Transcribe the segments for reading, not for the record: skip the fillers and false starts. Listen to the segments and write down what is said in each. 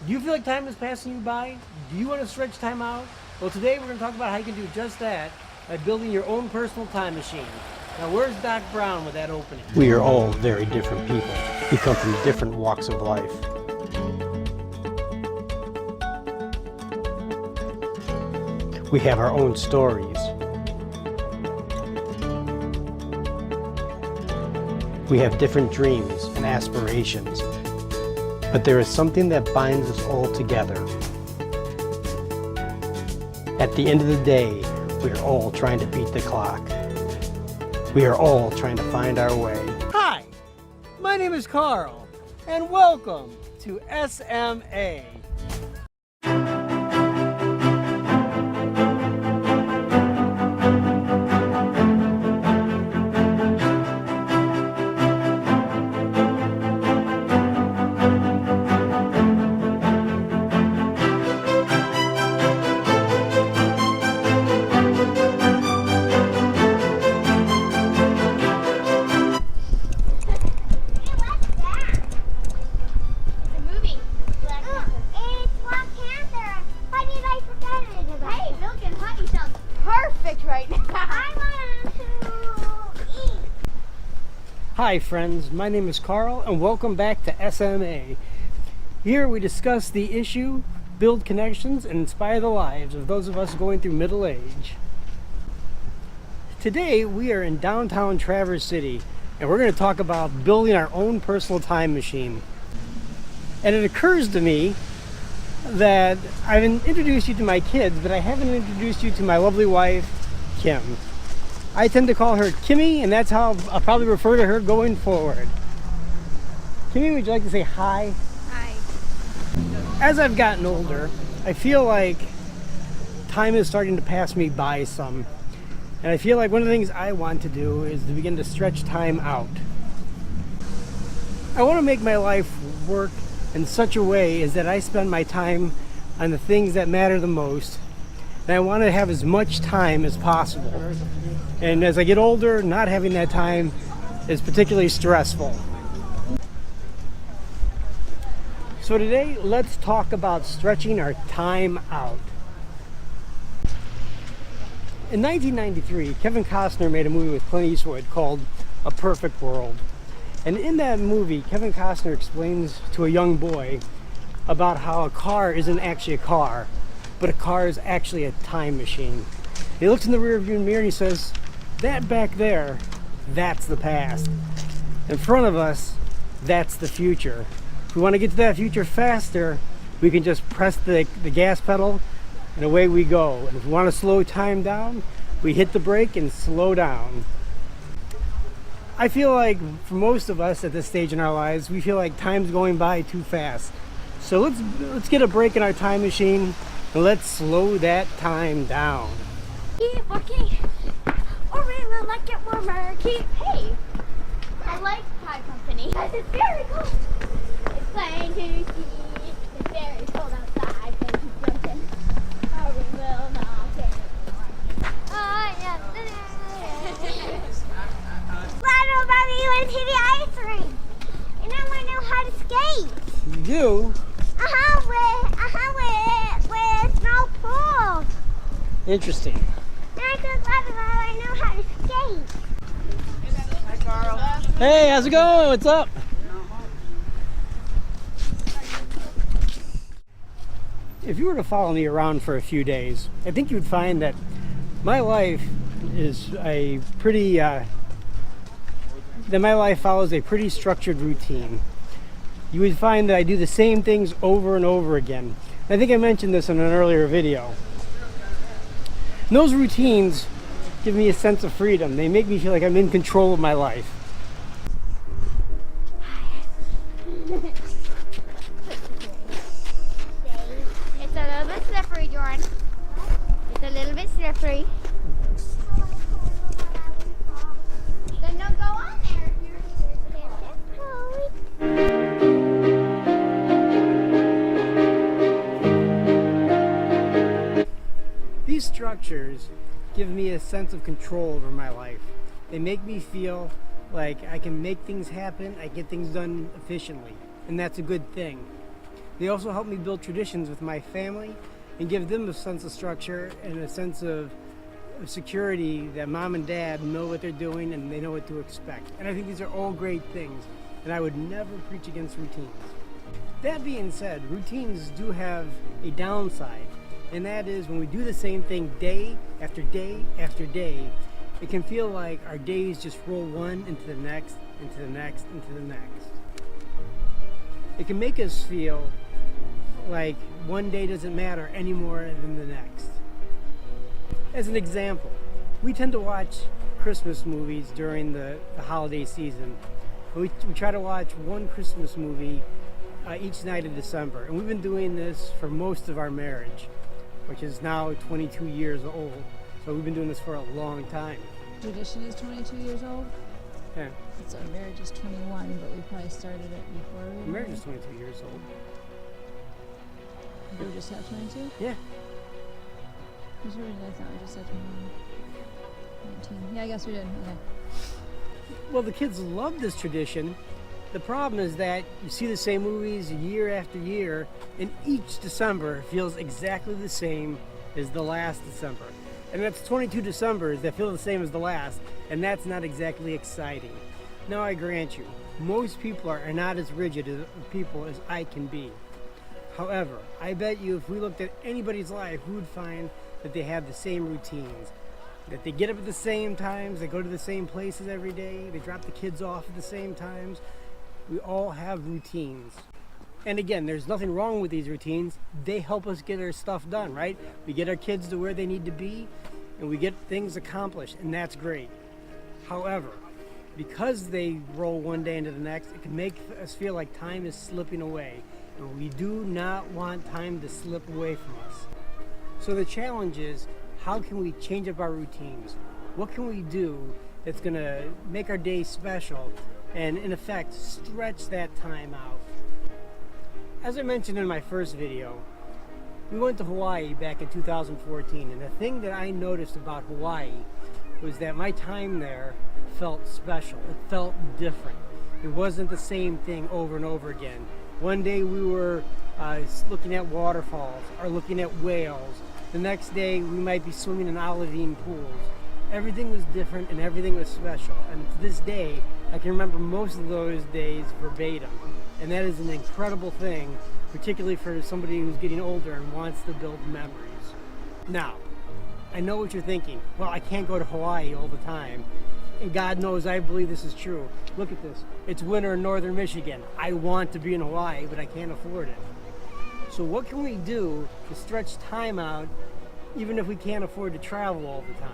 Do you feel like time is passing you by? Do you want to stretch time out? Well, today we're going to talk about how you can do just that by building your own personal time machine. Now, where's Doc Brown with that opening? We are all very different people. We come from different walks of life. We have our own stories. We have different dreams and aspirations. But there is something that binds us all together. At the end of the day, we are all trying to beat the clock. We are all trying to find our way. Hi, my name is Carl, and welcome to SMA. Hi friends, my name is Carl and welcome back to SMA. Here we discuss the issue, build connections, and inspire the lives of those of us going through middle age. Today we are in downtown Traverse City and we're going to talk about building our own personal time machine. And it occurs to me that I've introduced you to my kids, but I haven't introduced you to my lovely wife, Kim. I tend to call her Kimmy, and that's how I'll probably refer to her going forward. Kimmy, would you like to say hi? Hi. As I've gotten older, I feel like time is starting to pass me by some. And I feel like one of the things I want to do is to begin to stretch time out. I want to make my life work in such a way as that I spend my time on the things that matter the most. And I want to have as much time as possible. And as I get older, not having that time is particularly stressful. So today, let's talk about stretching our time out. In 1993, Kevin Costner made a movie with Clint Eastwood called A Perfect World. And in that movie, Kevin Costner explains to a young boy about how a car isn't actually a car, but a car is actually a time machine. He looks in the rearview mirror and he says, that back there, that's the past. In front of us, that's the future. If we want to get to that future faster, we can just press the gas pedal and away we go. And if we want to slow time down, we hit the brake and slow down. I feel like for most of us at this stage in our lives, we feel like time's going by too fast. So let's get a break in our time machine and let's slow that time down. Keep walking, or we will not get warmer. Hey, I like Pie Company. It's very cold. It's plain to see. It's very cold outside, so keep drinking, or we will not get warmer. Oh, yeah. Lionel, Bobby, you want to see the ice rink? And I want to know how to skate. You do? With no pool. Interesting. I know how to skate. Hi, Carl. Hey, how's it going? What's up? If you were to follow me around for a few days, I think you would find that my life is a pretty, that my life follows a pretty structured routine. You would find that I do the same things over and over again. I think I mentioned this in an earlier video. And those routines give me a sense of freedom. They make me feel like I'm in control of my life. It's a little bit slippery, Jordan. It's a little bit slippery. Then don't go on there. These structures give me a sense of control over my life. They make me feel like I can make things happen, I get things done efficiently, and that's a good thing. They also help me build traditions with my family and give them a sense of structure and a sense of security that mom and dad know what they're doing and they know what to expect. And I think these are all great things, and I would never preach against routines. That being said, routines do have a downside, and that is when we do the same thing day after day after day, it can feel like our days just roll one into the next, into the next, into the next. It can make us feel like one day doesn't matter any more than the next. As an example, we tend to watch Christmas movies during the holiday season. We try to watch one Christmas movie each night in December, and we've been doing this for most of our marriage, which is now 22 years old. So we've been doing this for a long time. Tradition is 22 years old. Yeah, So our marriage is 21, but we probably started it before we were marriage is 22 years old. Did we just have 22? Yeah. For some reason I thought we just said 21. 19. Yeah, I guess we did. Okay. Well, the kids love this tradition. The problem is that you see the same movies year after year, and each December feels exactly the same as the last December. And that's 22 Decembers that feel the same as the last, and that's not exactly exciting. Now, I grant you, most people are not as rigid as people as I can be. However, I bet you if we looked at anybody's life, we would find that they have the same routines. That they get up at the same times, they go to the same places every day, they drop the kids off at the same times. We all have routines. And again, there's nothing wrong with these routines. They help us get our stuff done, right? We get our kids to where they need to be, and we get things accomplished, and that's great. However, because they roll one day into the next, it can make us feel like time is slipping away, and we do not want time to slip away from us. So the challenge is, how can we change up our routines? What can we do that's going to make our day special and, in effect, stretch that time out? As I mentioned in my first video, we went to Hawaii back in 2014, and the thing that I noticed about Hawaii was that my time there felt special. It felt different. It wasn't the same thing over and over again. One day we were looking at waterfalls or looking at whales. The next day we might be swimming in olivine pools. Everything was different and everything was special. And to this day, I can remember most of those days verbatim. And that is an incredible thing, particularly for somebody who's getting older and wants to build memories. Now, I know what you're thinking. Well, I can't go to Hawaii all the time. And God knows I believe this is true. Look at this. It's winter in northern Michigan. I want to be in Hawaii, but I can't afford it. So what can we do to stretch time out, even if we can't afford to travel all the time?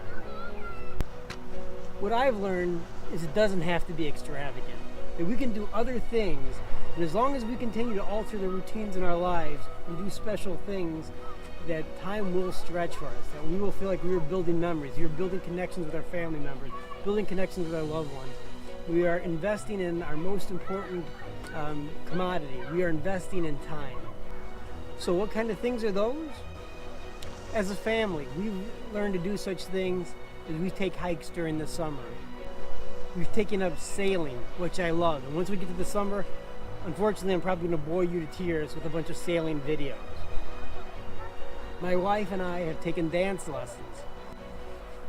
What I've learned is it doesn't have to be extravagant. That we can do other things, and as long as we continue to alter the routines in our lives and do special things, that time will stretch for us, that we will feel like we are building memories, we are building connections with our family members, building connections with our loved ones. We are investing in our most important commodity. We are investing in time. So what kind of things are those? As a family, we've learned to do such things as we take hikes during the summer. We've taken up sailing, which I love. And once we get to the summer, unfortunately, I'm probably going to bore you to tears with a bunch of sailing videos. My wife and I have taken dance lessons.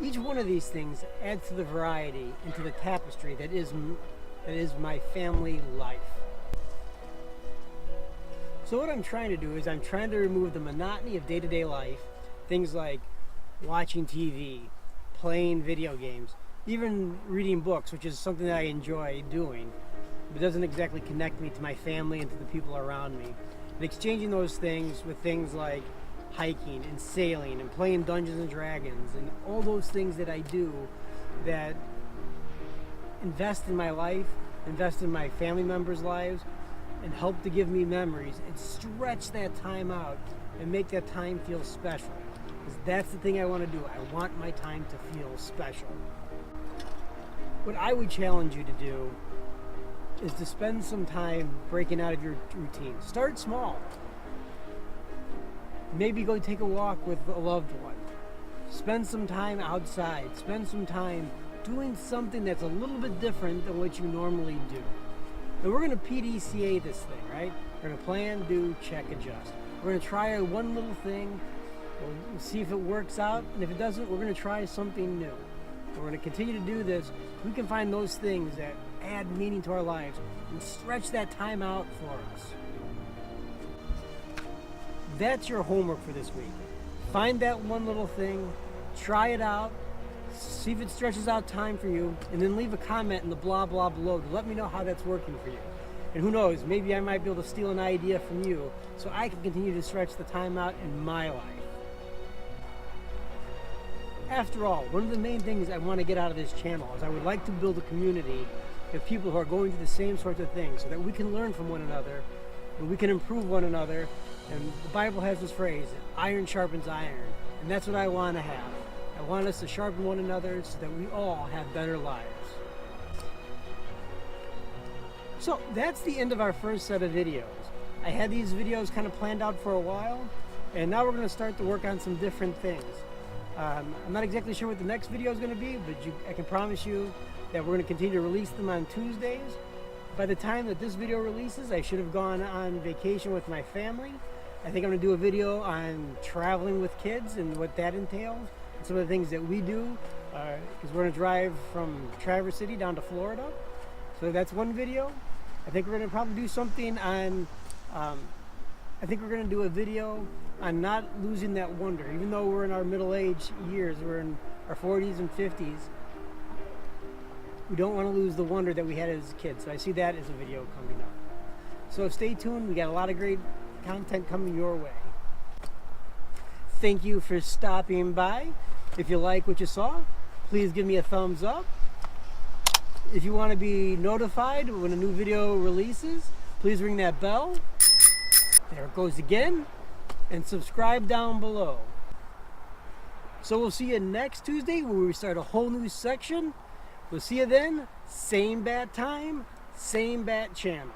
Each one of these things adds to the variety and to the tapestry that is my family life. So what I'm trying to do is I'm trying to remove the monotony of day-to-day life, things like watching TV, playing video games, even reading books, which is something that I enjoy doing, but doesn't exactly connect me to my family and to the people around me. And exchanging those things with things like hiking and sailing and playing Dungeons and Dragons and all those things that I do that invest in my life, invest in my family members' lives, and help to give me memories and stretch that time out and make that time feel special. Because that's the thing I want to do. I want my time to feel special. What I would challenge you to do is to spend some time breaking out of your routine. Start small. Maybe go take a walk with a loved one. Spend some time outside. Spend some time doing something that's a little bit different than what you normally do. And we're going to PDCA this thing, right? We're going to plan, do, check, adjust. We're going to try one little thing. We'll see if it works out. And if it doesn't, we're going to try something new. We're going to continue to do this. We can find those things that add meaning to our lives and stretch that time out for us. That's your homework for this week. Find that one little thing, try it out, see if it stretches out time for you, and then leave a comment in the blah blah below to let me know how that's working for you. And who knows, maybe I might be able to steal an idea from you so I can continue to stretch the time out in my life. After all, one of the main things I want to get out of this channel is I would like to build a community of people who are going through the same sorts of things so that we can learn from one another and we can improve one another. And the Bible has this phrase, iron sharpens iron. And that's what I want to have. I want us to sharpen one another so that we all have better lives. So that's the end of our first set of videos. I had these videos kind of planned out for a while, and now we're going to start to work on some different things. I'm not exactly sure what the next video is going to be, but I can promise you that we're going to continue to release them on Tuesdays. By the time that this video releases, I should have gone on vacation with my family. I think I'm going to do a video on traveling with kids and what that entails, and some of the things that we do, because we're going to drive from Traverse City down to Florida. So that's one video. I think we're going to probably do something on, I think we're going to do a video on not losing that wonder. Even though we're in our middle-aged years, we're in our 40s and 50s, we don't want to lose the wonder that we had as kids. So I see that as a video coming up. So stay tuned. We got a lot of great content coming your way. Thank you for stopping by. If you like what you saw, please give me a thumbs up. If you want to be notified when a new video releases, please ring that bell. There it goes again. And subscribe down below. So we'll see you next Tuesday where we start a whole new section. We'll see you then. Same bat time, same bat channel.